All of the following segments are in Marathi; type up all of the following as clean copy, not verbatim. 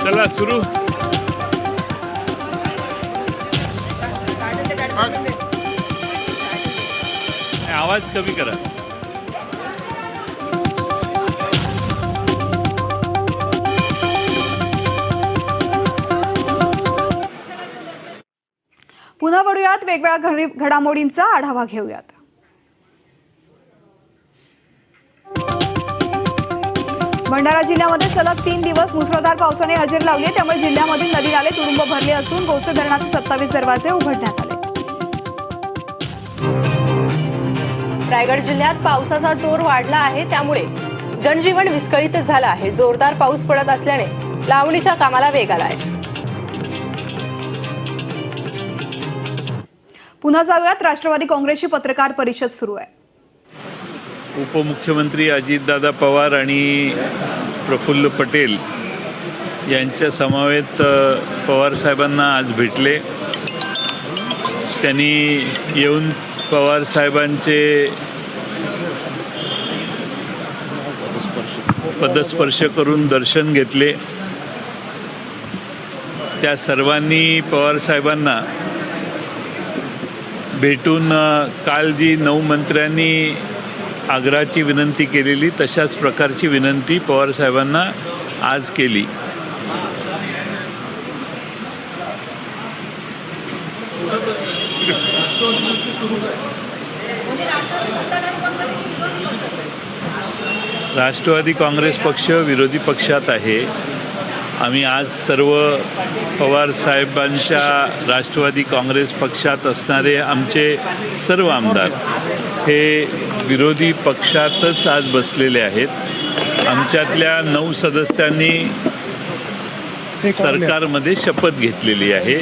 चला सुरू. आवाज कमी करा. पुन्हा वळूयात वेगवेगळ्या घडामोडींचा आढावा घेऊयात. भंडारा जिल्ह्यामध्ये सलग 3 दिवस मुसळधार पावसाने हजेरी लावली आहे. त्यामुळे जिल्ह्यामधील नदी नाले तुडुंब भरले असून बोरसे धरणाचे 27 दरवाजे उघडण्यात आले. रायगड जिल्ह्यात पावसाचा जोर वाढला आहे. त्यामुळे जनजीवन विस्कळीत झालं आहे. जोरदार पाऊस पडत असल्याने लावणीच्या कामाला वेग आला आहे. पुन्हा जाऊयात. राष्ट्रवादी काँग्रेसची पत्रकार परिषद सुरू आहे. उपमुख्यमंत्री अजितदादा पवार आणि प्रफुल्ल पटेल यांच्या समवेत पवार साहेबांना आज भेटले. त्यांनी येऊन पवार साहेबांचे पदस्पर्श करून दर्शन घेतले. त्या सर्वांनी पवार साहेबांना भेटून काल जी 9 मंत्र्यांनी आग्रहाची विनंती केलेली तशाच प्रकारची विनंती पवार साहेबांना आज केली. राष्ट्रवादी काँग्रेस पक्ष विरोधी पक्षात आहे. आम्ही आज सर्व पवार साहेबांच्या राष्ट्रवादी काँग्रेस पक्षात असणारे आमचे सर्व आमदार हे विरोधी पक्षातच आज बसलेले आहेत. आमच्यातल्या 9 सदस्यांनी सरकारमध्ये शपथ घेतलेली आहे,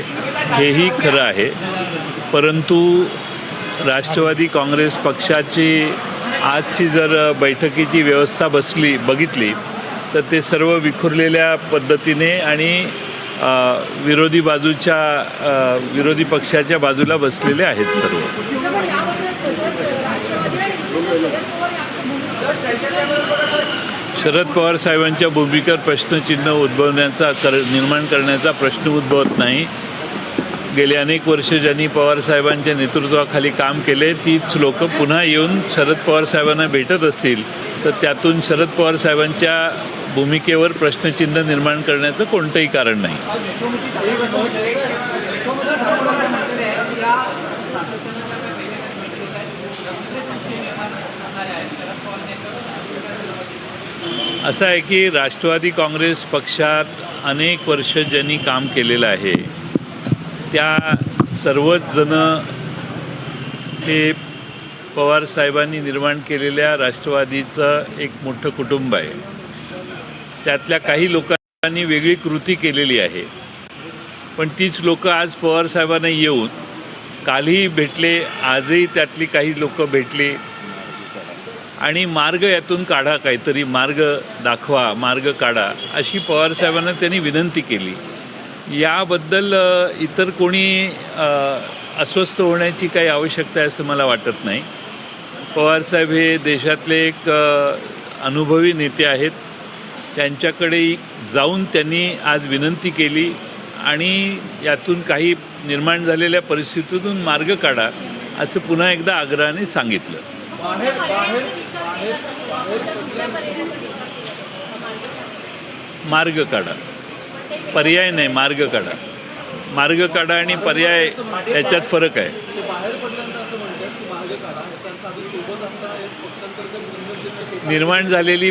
हेही खरं आहे. परंतु राष्ट्रवादी काँग्रेस पक्षाची आजची जर बैठकीची व्यवस्था बघितली तर ते सर्व विखुरलेल्या पद्धतीने आणि विरोधी पक्षाच्या बाजूला बसलेले आहेत सर्व. शरद पवार साहेबांच्या भूमिकेवर प्रश्नचिन्ह निर्माण करण्याचा प्रश्न उद्भवत नाही. गेले अनेक वर्ष ज्यांनी पवार साहेबांच्या नेतृत्वाखाली काम केले तीच लोक पुन्हा येऊन शरद पवार साहेबांना भेटत असतील तर त्यातून शरद पवार साहेबांच्या भूमिकेवर प्रश्नचिन्ह निर्माण करण्याचं कोणतंही कारण नाही. असं आहे की राष्ट्रवादी काँग्रेस पक्षात अनेक वर्ष ज्यांनी काम केलेलं आहे त्या सर्वच जण हे पवार साहेबांनी निर्माण केलेल्या राष्ट्रवादीचं एक मोठं कुटुंब आहे. त्यातल्या काही लोकांनी वेगळी कृती केलेली आहे. पण तीच लोक आज पवार साहेबांना येऊन कालही भेटले, आजही त्यातली काही लोक भेटली आणि मार्ग यातून काढा, काहीतरी मार्ग दाखवा, मार्ग काढा अशी पवार साहेबांना त्यांनी विनंती केली. याबद्दल इतर कोणी अस्वस्थ होण्याची काही आवश्यकता आहे असं मला वाटत नाही. पवारसाहेब हे देशातले एक अनुभवी नेते आहेत. त्यांच्याकडे जाऊन त्यांनी आज विनंती केली आणि यातून काही निर्माण झालेल्या परिस्थितीतून मार्ग काढा असं पुन्हा एकदा आग्रहाने सांगितलं. मार्ग काढा, पर्याय नाही, मार्ग काढा. मार्ग काढा आणि पर्याय याच्यात फरक आहे. निर्माण झालेली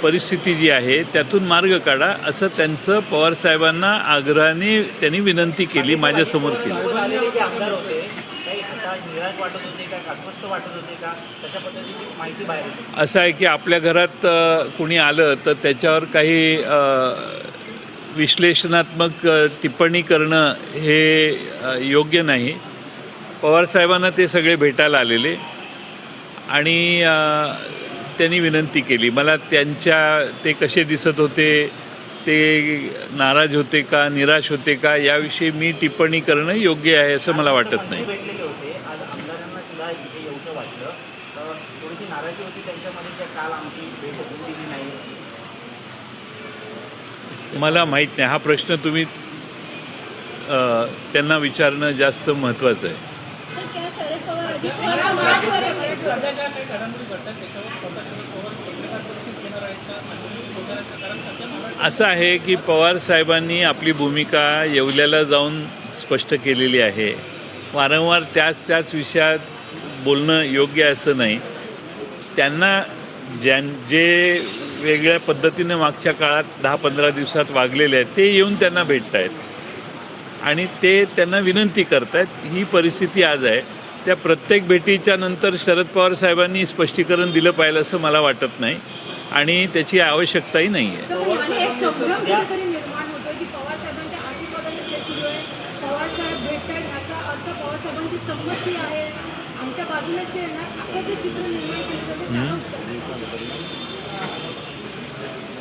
परिस्थिती जी आहे त्यातून मार्ग काढा असं त्यांचं पवार साहेबांना आग्रहाने त्यांनी विनंती केली, माझ्यासमोर केली. असं आहे की आपल्या घरात कुणी आलं तर त्याच्यावर काही विश्लेषणात्मक टिप्पणी करणं हे योग्य नाही. पवारसाहेबांना ते सगळे भेटायला आलेले आणि त्यांनी विनंती केली. मला ते कसे दिसत होते, ते नाराज होते का, निराश होते का, याविषयी मी टिप्पणी करणं योग्य आहे असं मला वाटत नाही. पवारांची नाराजी होती त्यांच्यामध्ये त्या काल आमची भेट होऊन दिली नाही. मला माहीत नाही, हा प्रश्न तुम्ही त्यांना विचारणं जास्त महत्त्वाचं आहे. असं आहे की पवार साहेबांनी आपली भूमिका येवल्याला जाऊन स्पष्ट केलेली आहे. वारंवार त्याच विषयात बोलणं योग्य असं नाही. त्यांना जे वेगळ्या पद्धतीने मागच्या काळात 10-15 दिवसात वागलेले आहेत ते येऊन त्यांना भेटत आहेत आणि ते त्यांना विनंती करत आहेत. ही परिस्थिती आज आहे. त्या प्रत्येक भेटीच्या नंतर शरद पवार साहेबांनी स्पष्टीकरण दिलं पाहिजे असं मला वाटत नाही आणि त्याची आवश्यकताही नाही आहे.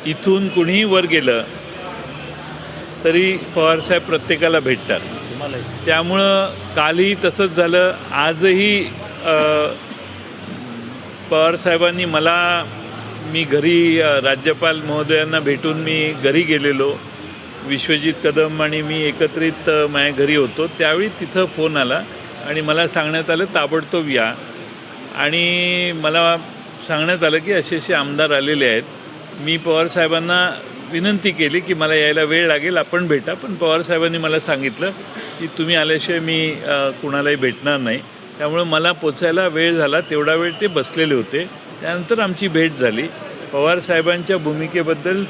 इथून कुणीही वर गेलं तरी पवारसाहेब प्रत्येकाला भेटतात. त्यामुळं कालही तसंच झालं. आजही पवारसाहेबांनी मी घरी राज्यपाल महोदयांना भेटून मी घरी गेलेलो. विश्वजित कदम आणि मी एकत्रित माझ्या घरी होतो. त्यावेळी तिथं फोन आला आणि मला सांगण्यात आलं ताबडतोब या आणि मला सांगण्यात आलं की असे आमदार आलेले आहेत. मी पवारसाहेबांना विनंती केली की मला यायला वेळ लागेल, आपण भेटा. पण पवारसाहेबांनी मला सांगितलं की तुम्ही आल्याशिवाय मी कुणालाही भेटणार नाही. त्यामुळे मला पोचायला वेळ झाला. तेवढा वेळ ते बसलेले होते. त्यानंतर आमची भेट झाली. पवारसाहेबांच्या भूमिकेबद्दल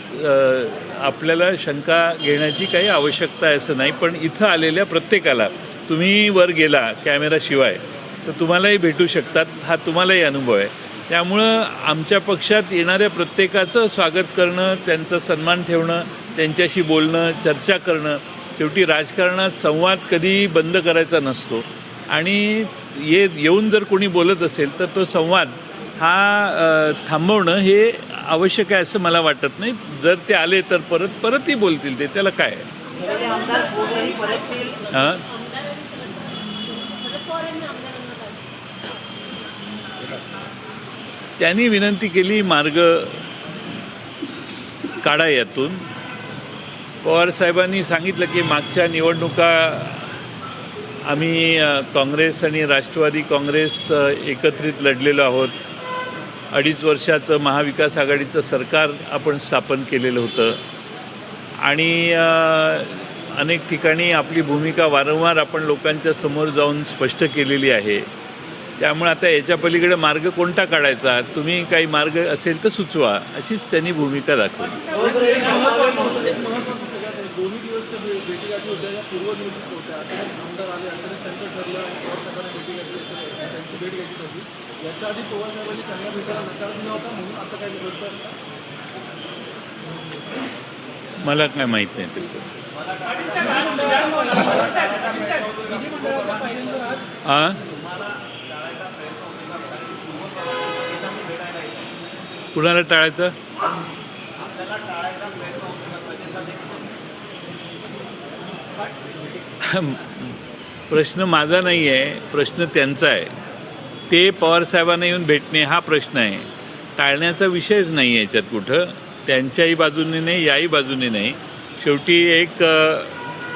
आपल्याला शंका घेण्याची काही आवश्यकता आहे असं नाही. पण इथं आलेल्या प्रत्येकाला तुम्ही वर गेला कॅमेराशिवाय तर तुम्हालाही भेटू शकतात. हा तुम्हालाही अनुभव आहे. त्यामुळं आमच्या पक्षात येणाऱ्या प्रत्येकाचं स्वागत करणं, त्यांचा सन्मान ठेवणं, त्यांच्याशी बोलणं, चर्चा करणं. शेवटी राजकारणात संवाद कधी बंद करायचा नसतो आणि येऊन जर कोणी बोलत असेल तर तो संवाद हा थांबवणं हे आवश्यक आहे असं मला वाटत नाही. जर ते आले तर परतही बोलतील ते, त्याला काय हां. त्यांनी विनंती केली मार्ग काढा यातून. पवारसाहेबांनी सांगितलं की मागच्या निवडणुका आम्ही काँग्रेस आणि राष्ट्रवादी काँग्रेस एकत्रित लढलेलो आहोत. 2.5 वर्षाचं महाविकास आघाडीचं सरकार आपण स्थापन केलेलं होतं आणि अनेक ठिकाणी आपली भूमिका वारंवार आपण लोकांच्या समोर जाऊन स्पष्ट केलेली आहे. त्यामुळे आता याच्या पलीकडे मार्ग कोणता काढायचा, तुम्ही काही मार्ग असेल तर सुचवा, अशीच त्यांनी भूमिका दाखवली. मला काय माहीत नाही त्याचं. हां, कुणाला टाळायचं? प्रश्न माझा नाही आहे, प्रश्न त्यांचा आहे. ते पवारसाहेबांना येऊन भेटणे हा प्रश्न आहे. टाळण्याचा विषयच नाही आहे याच्यात कुठं. त्यांच्याही बाजूने नाही, याही बाजूने नाही. शेवटी एक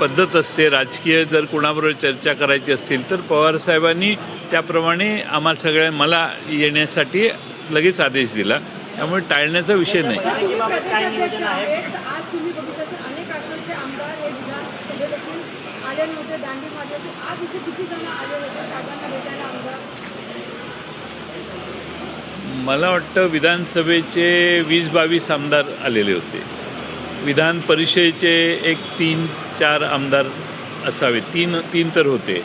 पद्धत असते राजकीय. जर कुणाबरोबर चर्चा करायची असेल तर पवारसाहेबांनी त्याप्रमाणे मला येण्यासाठी लगेच आदेश दिला. त्यामुळे टाळण्याचा विषय नाही. मला वाटतं विधानसभेचे 20-22 आमदार आलेले होते. विधान परिषदेचे एक 3-4 आमदार असावे. तीन तर होते.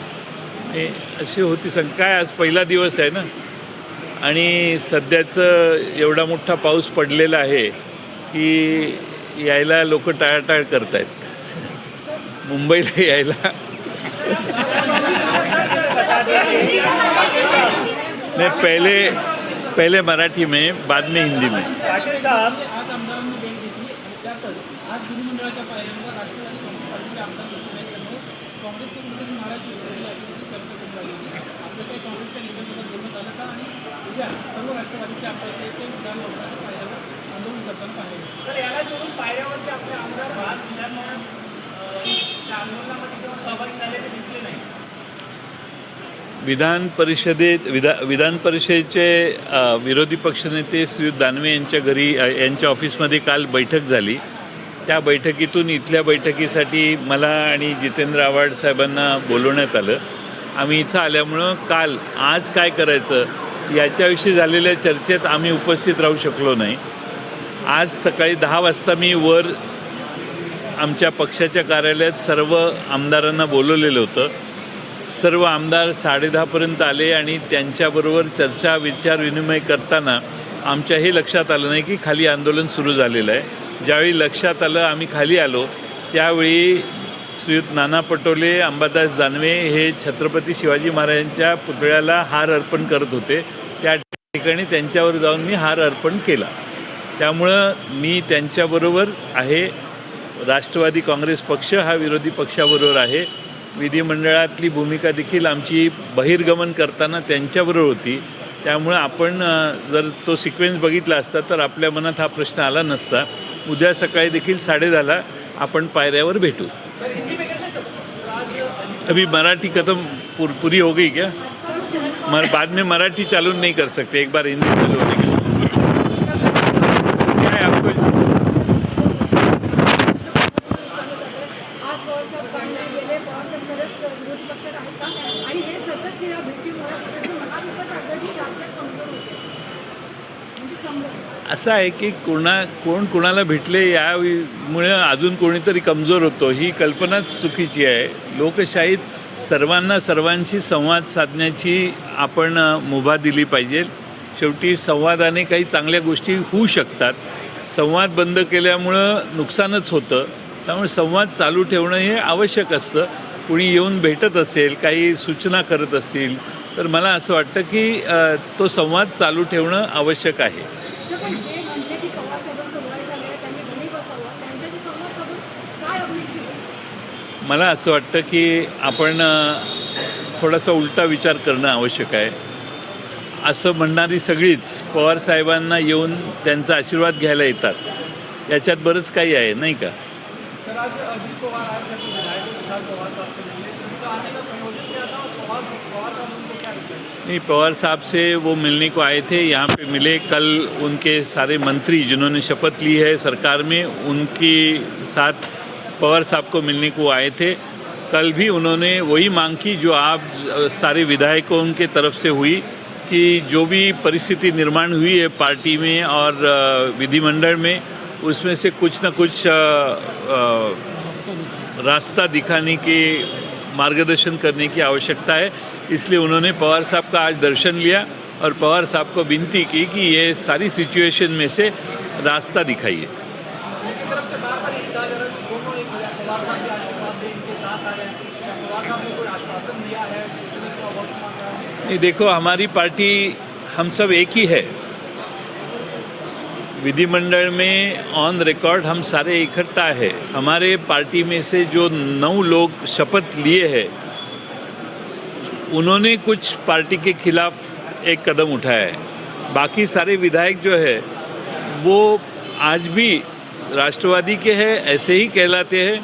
हे अशी होती काय आज पहिला दिवस आहे ना आणि सध्याचं एवढा मोठा पाऊस पडलेला आहे की यायला लोक टाळाटाळ करत आहेत. मुंबईला यायला नहीं, पहले मराठी में बाद में हिंदी में. जे काही काँग्रेसच्या नेत्यांसोबत बोलण्यात आलं का आणि उद्या सर्व राष्ट्रवादीचे आपल्याकडे विधान लोकसभा पाहिल्यावर आंदोलन करताना पाहिजे. तर याला जोडून पायऱ्यावरती आपले आमदार त्या आंदोलनामध्ये किंवा सहभागी झालेले दिसले नाही. विधान परिषदेचे विरोधी पक्षनेते श्री दानवे यांच्या घरी यांच्या ऑफिसमध्ये काल बैठक झाली. त्या बैठकीतून इथल्या बैठकीसाठी मला आणि जितेंद्र आव्हाड साहेबांना बोलवण्यात आलं. आम्ही इथं आल्यामुळं आज काय करायचं याच्याविषयी झालेल्या चर्चेत आम्ही उपस्थित राहू शकलो नाही. आज सकाळी 10 वाजता मी वर आमच्या पक्षाच्या कार्यालयात सर्व आमदारांना बोलवलेलं होतं. सर्व आमदार 10:30पर्यंत आले आणि त्यांच्याबरोबर चर्चा विचारविनिमय करताना आमच्या हे लक्षात आलं नाही की खाली आंदोलन सुरू झालेलं आहे. ज्यावेळी लक्षात आलं आम्ही खाली आलो त्यावेळी श्रीयुत नाना पटोले, अंबादास दानवे हे छत्रपती शिवाजी महाराजांच्या पुतळ्याला हार अर्पण करत होते. त्या ठिकाणी त्यांच्यावर जाऊन मी हार अर्पण केला. त्यामुळं मी त्यांच्याबरोबर आहे. राष्ट्रवादी काँग्रेस पक्ष हा विरोधी पक्षाबरोबर आहे. विधिमंडळातली भूमिका देखील आमची बहिर्गमन करताना त्यांच्याबरोबर होती. त्यामुळं आपण जर तो सिक्वेन्स बघितला असता तर आपल्या मनात हा प्रश्न आला नसता. उद्या सकाळी देखील 10:30 आपण पायऱ्यावर भेटू. अभी मराठी खत्म पूरी हो गई क्या? बाद में मराठी चालू नहीं कर सकते, एक बार हिंदी चालू होने के लिए. क्या है आपको असं आहे की कोण कोणाला भेटले यामुळे अजून कोणीतरी कमजोर होतो ही कल्पनाच चुकीची आहे. लोकशाहीत सर्वांशी संवाद साधण्याची आपण मुभा दिली पाहिजे. शेवटी संवादाने काही चांगल्या गोष्टी होऊ शकतात. संवाद बंद केल्यामुळं नुकसानच होतं. त्यामुळे संवाद चालू ठेवणं हे आवश्यक असतं. कुणी येऊन भेटत असेल, काही सूचना करत असतील तर मला असं वाटतं की तो संवाद चालू ठेवणं आवश्यक आहे. मला असं वाटतं की आपण थोडासा उलटा विचार करणं आवश्यक आहे. असं म्हणणारी सगळीच पवारसाहेबांना येऊन त्यांचा आशीर्वाद घ्यायला येतात. याच्यात बरंच काही आहे नाही का? सर आज अजित पवार आज जब विधायकों के साथ पवार साहब से मिले तो उनका आने का संयोजन क्या था और पवार साहब उनको क्या रिप्लाई? नहीं, पवार साहब से वो मिलने को आए थे, यहाँ पे मिले. कल उनके सारे मंत्री जिन्होंने शपथ ली है सरकार में उनके साथ पवार साहब को मिलने को आए थे. कल भी उन्होंने वही मांग की जो आप सारे विधायकों की तरफ से हुई कि जो भी परिस्थिति निर्माण हुई है पार्टी में और विधिमंडल में उसमें से कुछ न कुछ रास्ता दिखाने के मार्गदर्शन करने की आवश्यकता है. इसलिए उन्होंने पवार साहब का आज दर्शन लिया और पवार साहब को विनती की कि ये सारी सिचुएशन में से रास्ता दिखाइए. नहीं, देखो हमारी पार्टी हम सब एक ही है. विधिमंडल में ऑन रिकॉर्ड हम सारे इकट्ठा है. हमारे पार्टी में से जो 9 लोग शपथ लिए हैं उन्होंने कुछ पार्टी के खिलाफ एक कदम उठाया है. बाकी सारे विधायक जो है वो आज भी राष्ट्रवादी के हैं, ऐसे ही कहलाते हैं.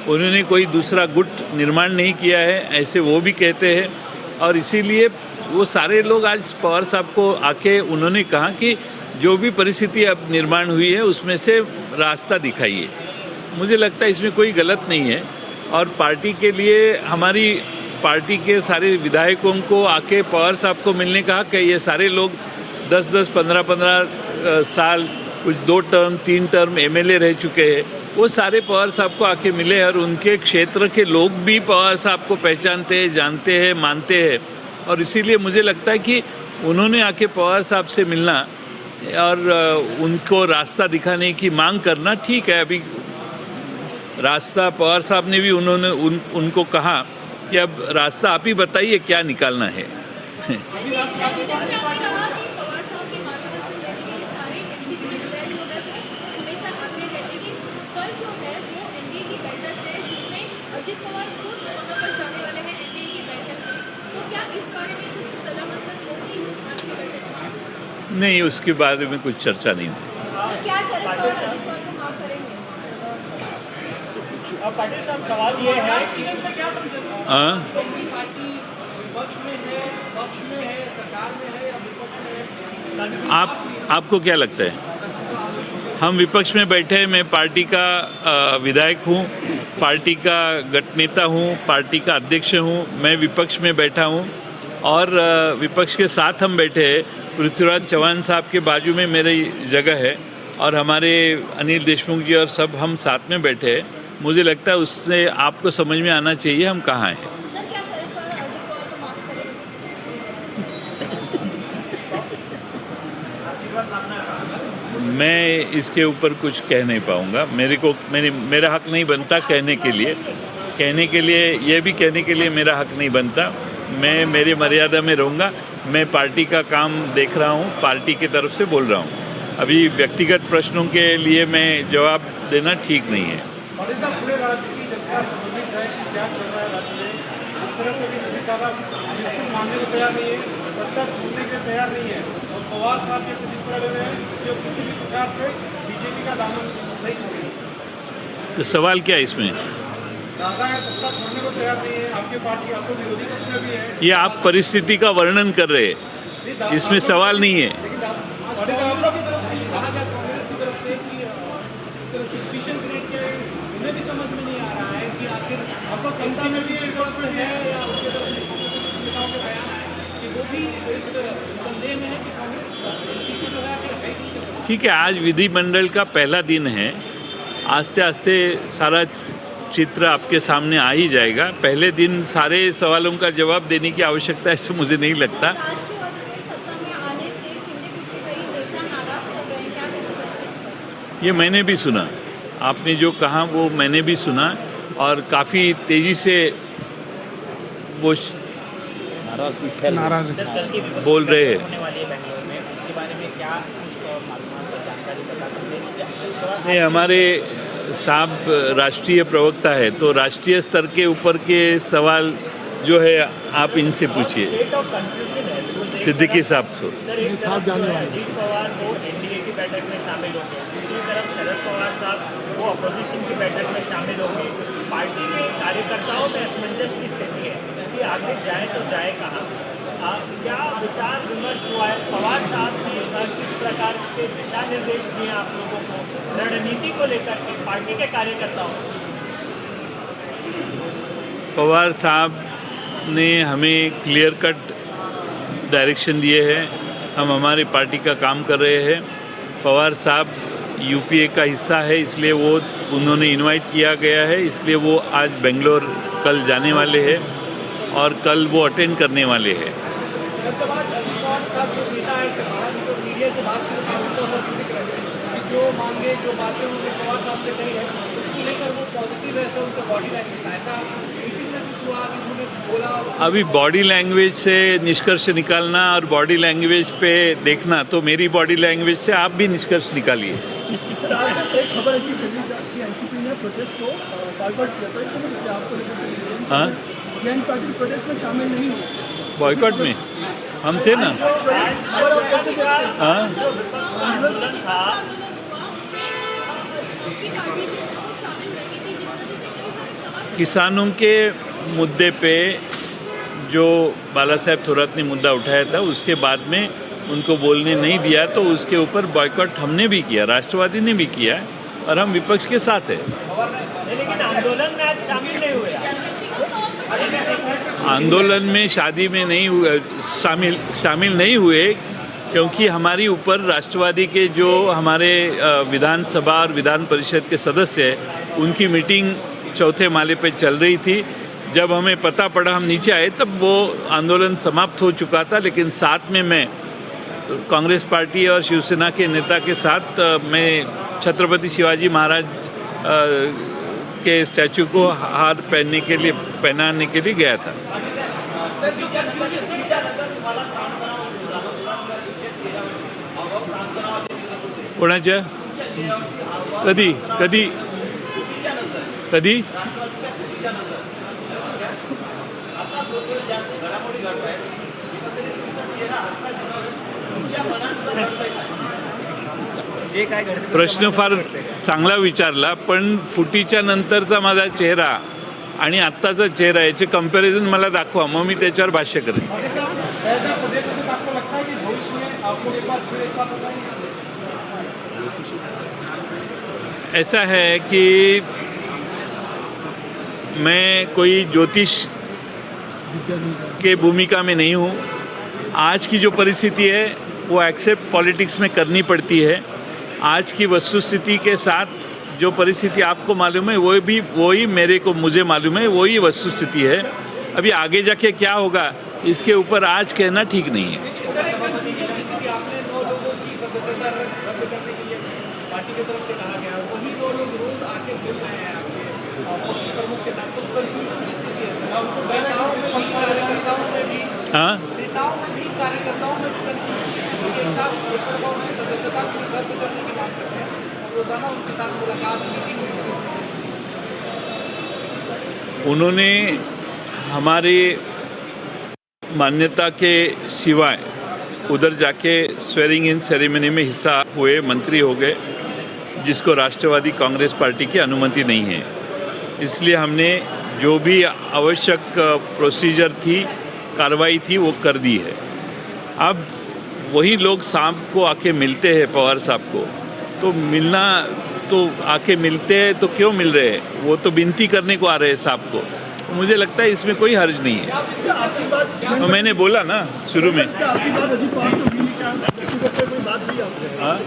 उन्होंने कोई दूसरा गुट निर्माण नहीं किया है ऐसे वो भी कहते हैं. और इसीलिए वो सारे लोग आज पवार साहब को आके उन्होंने कहा कि जो भी परिस्थिति अब निर्माण हुई है उसमें से रास्ता दिखाइए. मुझे लगता है इसमें कोई गलत नहीं है. और पार्टी के लिए हमारी पार्टी के सारे विधायकों को आके पवार साहब को मिलने कहा कि ये सारे लोग 10-10, 15-15 साल कुछ 2 टर्म 3 टर्म एमएलए रह चुके हैं. वो सारे पवार साहब को आके मिले और उनके क्षेत्र के लोग भी पवार साहब को पहचानते हैं, जानते हैं, मानते हैं. और इसीलिए मुझे लगता है कि उन्होंने आके पवार साहब से मिलना और उनको रास्ता दिखाने की मांग करना ठीक है. अभी रास्ता पवार साहब ने भी उनको कहा कि अब रास्ता आप ही बताइए क्या निकालना है. अजित पवार खुद वहाँ पर जाने वाले हैं एनडीए की बैठक में, तो क्या इस बारे में कुछ नहीं, उसके बारे में कुछ चर्चा नहीं हुई। क्या शरद पवार अजित पवार को माफ करेंगे? अब पाटिल साहब सवाल ये है कि हाँ, पार्टी विपक्ष में है, पक्ष में है, सरकार में है या विपक्ष में है? आपको क्या लगता है? हम विपक्ष में बैठे हैं, मैं पार्टी का विधायक हूँ, पार्टी का गठ नेता हूँ, पार्टी का अध्यक्ष हूँ, मैं विपक्ष में बैठा हूँ और विपक्ष के साथ हम बैठे हैं। पृथ्वीराज चौहान साहब के बाजू में मेरी जगह है और हमारे अनिल देशमुख जी और सब हम साथ में बैठे हैं। मुझे लगता है उससे आपको समझ में आना चाहिए हम कहाँ हैं। सर, क्या शरद पवार अजित पवार को माफ करेंगे? मैं इसके ऊपर कुछ कह नहीं पाऊँगा। मेरा हक नहीं बनता कहने के लिए ये भी कहने के लिए मेरा हक नहीं बनता। मैं मेरी मर्यादा में रहूँगा। मैं पार्टी का काम देख रहा हूँ, पार्टी की तरफ से बोल रहा हूँ। अभी व्यक्तिगत प्रश्नों के लिए मैं जवाब देना ठीक नहीं है। पाटिल साहब, पूरे राज्य की जनता संबंधित है कि क्या चल रहा है राज्य में। इस तरह से भी अजित दादा बिल्कुल मानने को तैयार नहीं है, सत्ता छोड़ने के तैयार नहीं है और पवार साहब के प्रतिक्रिया ले रहे हैं जो किसी भी प्रकार से बीजेपी का दामन नहीं छोड़ेंगे। तो सवाल क्या है इसमें? दादा है सत्ता छोड़ने को तैयार नहीं है, आपके पार्टी आपको विरोधी पक्ष में भी है। ये आप परिस्थिति का वर्णन कर रहे हैं, इसमें सवाल नहीं है। लेकिन पाटिल साहब की तरफ से कहा गया, कांग्रेस की तरफ से कि सस्पिशन क्रिएट किया है, उन्हें भी समझ में नहीं आ रहा है कि आखिर आपको सत्ता में भी इन्वॉल्वमेंट है या उसके तरफ नेताओं के बयान आया कि वो भी इस संदेह में है कि कांग्रेस एनसीपी जो है आखिर है कि। ठीक है, आज विधिमंडल का पहला दिन है। आस्ते आस्ते सारा चित्र आपके सामने आ ही जाएगा। पहले दिन सारे सवालों का जवाब देने की आवश्यकता ऐसे मुझे नहीं लगता। राष्ट्रवादी के सत्ता में आने से शिंदे गुट के कई नेता नाराज चल रहे हैं, क्या कहना चाहते हैं इस पर? ये मैंने भी सुना, आपने जो कहा वो मैंने भी सुना और काफ़ी तेज़ी से वो नाराज बोल रहे हैं। होने वाली है बेंगलोर में, उसके बारे में क्या कुछ मालूमात और जानकारी बता सकते हैं? नहीं, हमारे साहब राष्ट्रीय प्रवक्ता है तो राष्ट्रीय स्तर के ऊपर के सवाल जो है आप इनसे पूछिए, स्टेट ऑफ कंफ्यूजन है बिल्कुल। सिद्दीकी साहब से। सर, एक तरफ जो है अजीत पवार वो एनडीए की बैठक में शामिल होंगे, दूसरी तरफ शरद पवार साहब वो अपोजिशन की बैठक में शामिल होंगे। पार्टी के कार्यकर्ताओं में असमंजस की स्थिति है कि आगे जाए तो जाए कहाँ। क्या विचार विमर्श हुआ है? पवार साहब ने किस प्रकार के दिशा निर्देश दिए आप लोगों को रणनीति को लेकर के पार्टी के कार्यकर्ताओं को? पवार साहब ने हमें क्लियर कट डायरेक्शन दिए हैं। हम हमारी पार्टी का काम कर रहे हैं। पवार साहब यूपीए का हिस्सा है, इसलिए उन्होंने इनवाइट किया गया है, इसलिए वो आज बेंगलोर कल जाने वाले हैं और कल वो अटेंड करने वाले हैं। जब आज अजित पवार साहब जो नेता है महाराज तो मीडिया से बात करते हैं तो सब दिख रहे हैं कि जो मांगे जो बातें उन्होंने पवार साहब से कही है उसको लेकर वो पॉजिटिव है, ऐसा उनका बॉडी लैंग्वेज ऐसा मीटिंग में कुछ हुआ कि उन्होंने बोला। अभी बॉडी लैंग्वेज से निष्कर्ष निकालना और बॉडी लैंग्वेज पे देखना, तो मेरी बॉडी लैंग्वेज से आप भी निष्कर्ष निकालिए। एक खबर ऐसी चली कि एनसीपी ने प्रोटेस्ट को बॉयकॉट किया था, तो आपको लेकर हाँ, जयंत पाटिल प्रोटेस्ट में शामिल नहीं हुए। बॉयकॉट में हम थे ना। हाँ, आंदोलन था उसमें आपकी पार्टी भी शामिल रही थी, जिस वजह से कई सारे सवाल किसानों के मुद्दे पे जो बाला साहेब थोरात ने मुद्दा उठाया था उसके बाद में उनको बोलने नहीं दिया, तो उसके ऊपर बॉयकॉट हमने भी किया, राष्ट्रवादी ने भी किया और हम विपक्ष के साथ है। लेकिन आंदोलन में आज शामिल नहीं हुए आप। आंदोलन में शादी में नहीं हुए, शामिल नहीं हुए, क्योंकि हमारी ऊपर राष्ट्रवादी के जो हमारे विधानसभा और विधान परिषद के सदस्य हैं उनकी मीटिंग चौथे माले पे चल रही थी। जब हमें पता पड़ा हम नीचे आए तब वो आंदोलन समाप्त हो चुका था, लेकिन साथ में मैं कांग्रेस पार्टी और शिवसेना के नेता के साथ मैं छत्रपति शिवाजी महाराज के स्टैचू को हार पहनाने के लिए गया था। कोणाच्या कधी कधी कधी जे काय घडतं प्रश्न फार चांगला विचारला, पण फुटीच्या नंतरचा माझा चेहरा आणि आत्ताचा चेहरा याचे कंपॅरिझन मला दाखवा, मग मी त्याच्यावर भाष्य करेन. ऐसा प्रदेश में आपको लगता है कि भविष्य में आप लोग एक बार फिर एक साथ हो जाएंगे? ऐसा है कि मैं कोई ज्योतिष के भूमिका में नहीं हूँ. आज की जो परिस्थिति है वो एक्सेप्ट पॉलिटिक्स में करनी पड़ती है. आज की वस्तुस्थिति के साथ जो परिस्थिति आपको मालूम है वही मुझे मालूम है, वही वस्तुस्थिति है. अभी आगे जाके क्या होगा इसके ऊपर आज कहना ठीक नहीं है. सर, एक बात कीजिए, जिससे कि आपने 9 लोगों की सदस्यता रद्द करने के लिए पार्टी की तरफ से कहा गया, वही 2 लोग रोज आके मिल रहे हैं आपके पक्ष प्रमुख के साथ, तो कंफ्यूजन की स्थिति है सर. नेताओं में भी कार्यकर्ताओं में भी हाँ, एक में सदस्यता रद्द करने की बात करते हैं और रोजाना उनके साथ मुलाकात मीटिंग होती है. उन्होंने हमारी मान्यता के सिवाय उधर जाके स्वेरिंग इन सेरेमनी में हिस्सा हुए, मंत्री हो गए, जिसको राष्ट्रवादी कांग्रेस पार्टी की अनुमति नहीं है. इसलिए हमने जो भी आवश्यक प्रोसीजर थी, कार्रवाई थी, वो कर दी है. अब वही लोग शाम को आके मिलते हैं पवार साहब को, तो मिलना तो आके मिलते हैं तो क्यों मिल रहे हैं, वो तो विनती करने को आ रहे हैं साहब को. तो मुझे लगता है इसमें कोई हर्ज नहीं है. तो मैंने बोला ना शुरू में. हाँ,